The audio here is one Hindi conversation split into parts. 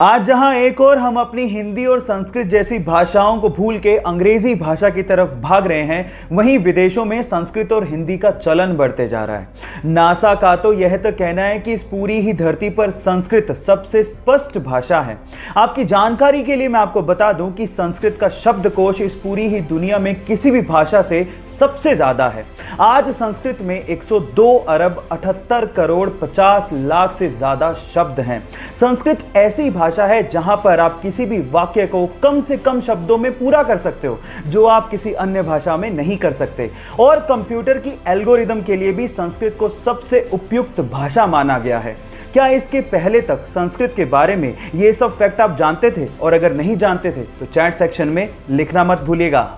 आज जहां एक और हम अपनी हिंदी और संस्कृत जैसी भाषाओं को भूल के अंग्रेजी भाषा की तरफ भाग रहे हैं, वहीं विदेशों में संस्कृत और हिंदी का चलन बढ़ते जा रहा है। नासा का तो यह तक कहना है कि इस पूरी ही धरती पर संस्कृत सबसे स्पष्ट भाषा है। आपकी जानकारी के लिए मैं आपको बता दूं कि संस्कृत का शब्दकोश इस पूरी ही दुनिया में किसी भी भाषा से सबसे ज्यादा है। आज संस्कृत में 102 अरब 78 करोड़ 50 लाख से ज्यादा शब्द हैं। संस्कृत ऐसी भाषा है जहां पर आप किसी भी वाक्य को कम से कम शब्दों में पूरा कर सकते हो, जो आप किसी अन्य भाषा में नहीं कर सकते। और कंप्यूटर की एल्गोरिदम के लिए भी संस्कृत को सबसे उपयुक्त भाषा माना गया है। क्या इसके पहले तक संस्कृत के बारे में ये सब फैक्ट आप जानते थे? और अगर नहीं जानते थे तो चैट सेक्शन में लिखना मत भूलिएगा।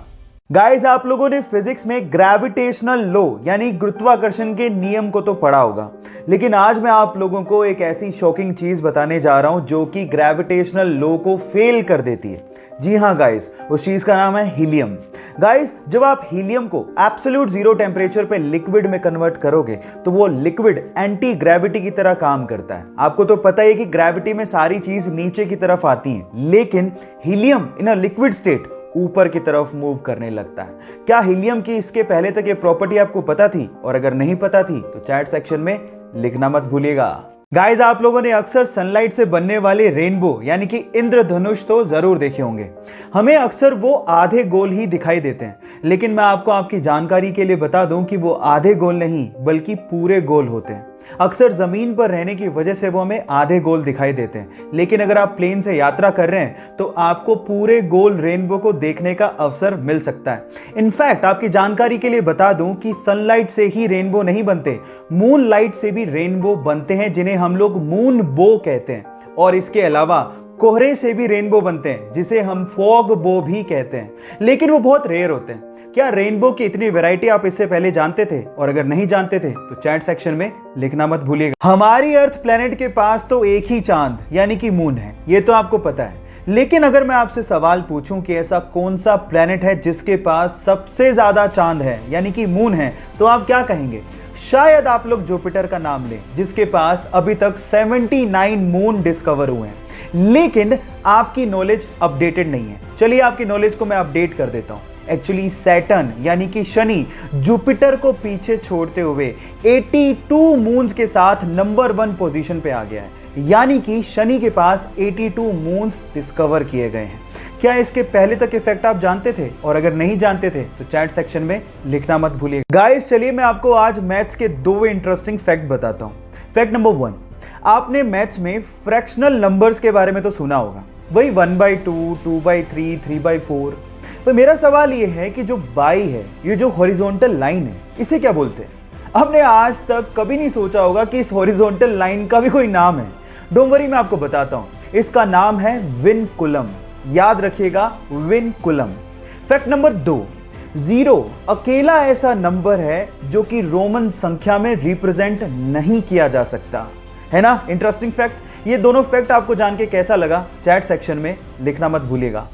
गाइस, आप लोगों ने फिजिक्स में ग्रेविटेशनल लॉ यानी गुरुत्वाकर्षण के नियम को तो पढ़ा होगा, लेकिन आज मैं आप लोगों को एक ऐसी शॉकिंग चीज बताने जा रहा हूं जो कि ग्रेविटेशनल लॉ को फेल कर देती है। जी हाँ गाइस, उस चीज का नाम है हीलियम। गाइस, जब आप हीलियम को एब्सोल्यूट जीरो टेम्परेचर पे लिक्विड में कन्वर्ट करोगे तो वो लिक्विड एंटी ग्रेविटी की तरह काम करता है। आपको तो पता है कि ग्रेविटी में सारी चीज नीचे की तरफ आती है, लेकिन helium in a liquid state ऊपर की तरफ मूव करने लगता है। क्या हीलियम की इसके पहले तक ये प्रॉपर्टी आपको पता थी? और अगर नहीं पता थी तो चैट सेक्शन में लिखना मत भूलिएगा। गाइस, आप लोगों ने अक्सर सनलाइट से बनने वाले रेनबो यानी कि इंद्रधनुष तो जरूर देखे होंगे। हमें अक्सर वो आधे गोल ही दिखाई देते हैं, लेकिन मैं आपको आपकी जानकारी के लिए बता दूं कि वो आधे गोल नहीं बल्कि पूरे गोल होते हैं। अक्सर जमीन पर रहने की वजह से वो हमें आधे गोल दिखाई देते हैं, लेकिन अगर आप प्लेन से यात्रा कर रहे हैं तो आपको पूरे गोल रेनबो को देखने का अवसर मिल सकता है। इनफैक्ट आपकी जानकारी के लिए बता दूं कि सनलाइट से ही रेनबो नहीं बनते, मून लाइट से भी रेनबो बनते हैं, जिन्हें हम लोग मून बो कहते हैं। और इसके अलावा कोहरे से भी रेनबो बनते हैं, जिसे हम फॉग बो भी कहते हैं, लेकिन वो बहुत रेयर होते हैं। क्या रेनबो की इतनी वैरायटी आप इससे पहले जानते थे? और अगर नहीं जानते थे तो चैट सेक्शन में लिखना मत भूलिएगा। हमारी अर्थ प्लेनेट के पास तो एक ही चांद यानी कि मून है, ये तो आपको पता है। लेकिन अगर मैं आपसे सवाल पूछूं कि ऐसा कौन सा प्लेनेट है जिसके पास सबसे ज्यादा चांद है यानी कि मून है, तो आप क्या कहेंगे? शायद आप लोग जुपिटर का नाम लें, जिसके पास अभी तक 79 मून डिस्कवर हुए हैं। लेकिन आपकी नॉलेज अपडेटेड नहीं है। चलिए आपकी नॉलेज को मैं अपडेट कर देता हूं। एक्चुअली सैटर्न यानी कि शनि जुपिटर को पीछे छोड़ते हुए 82 मून्स के साथ नंबर 1 पोजीशन पे आ गया है, यानी कि शनि के पास 82 मून्स डिस्कवर किए गए हैं। क्या इसके पहले तक इफेक्ट आप जानते थे? और अगर नहीं जानते थे तो चैट सेक्शन में लिखना मत भूलिएगा। गाइस, चलिए मैं आपको आज मैथ्स के 2 इंटरेस्टिंग फैक्ट बताता हूं। फैक्ट नंबर 1, आपने मैथ्स में फ्रैक्शनल नंबर्स के बारे में तो सुना होगा, वही 1/2, 2/3, 3/4। तो मेरा सवाल ये है कि जो बाई है, ये जो हॉरिजॉन्टल लाइन है, इसे क्या बोलते हैं? आपने आज तक कभी नहीं सोचा होगा कि इस हॉरिजॉन्टल लाइन का भी कोई नाम है। डोंट वरी, मैं आपको बताता हूं। इसका नाम है विनकुलम। याद रखिएगा, विनकुलम। फैक्ट नंबर 2, 0 अकेला ऐसा नंबर है जो कि रोमन संख्या में रिप्रेजेंट नहीं किया जा सकता। है ना इंटरेस्टिंग फैक्ट? ये दोनों फैक्ट आपको जान के कैसा लगा? चैट सेक्शन में लिखना मत भूलिएगा।